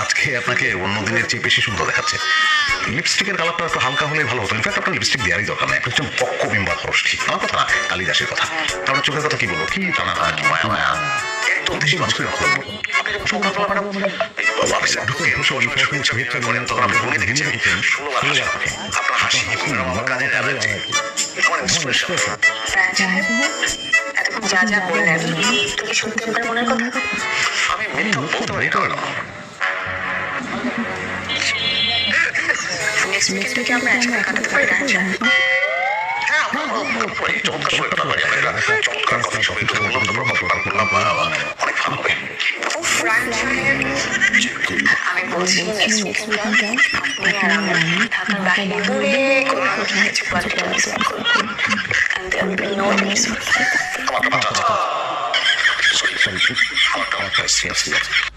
আজকে আপনাকে অন্য দিনের চেয়ে বেশি সুন্দর দেখাচ্ছে। লিপস্টিকের কালারটা একটু হালকা হলেই ভালো হতো। ইনফ্যাক্ট আপনার লিপস্টিক দেওয়ারই দরকার নেই। আপনি হচ্ছেন পক্ক বিম্বার খরচ। ঠিক আমার কথা না, কালিদাসের কথা। কারণ চোখের কথা কি বলবো, কি টানা কি মায়া মায়া, একদম দেশি মানুষের মতো। আপনি যখন সকালবেলা ম্যাডাম অফিসে ঢুকে তখন আপনি ভঙ্গি দেখেছেন 16 বার হাসি। আপনার হাসি আমার কাজে আমার ইন্সপিরেশন। যা যা বললেন তুমি শুনতে আপনার মনের কথা। আমি মিথ্যা বলতে পারি না। নেক্সট উইকে কি আমরা একসাথে কাটাতে পারি না? হ্যাঁ, চমৎকার করে একটা বাড়ি আমরা চমৎকার কথা সবাই বললাম, তারপর প্রোগ্রাম করলাম, অনেক ভালো হবে। আমি বলছি নেক্সট উইকে আপনি আর আমি ঢাকার বাইরে দূরে কোনো কিছু প্রজেক্ট করবো। And there will be no next week. Sorry.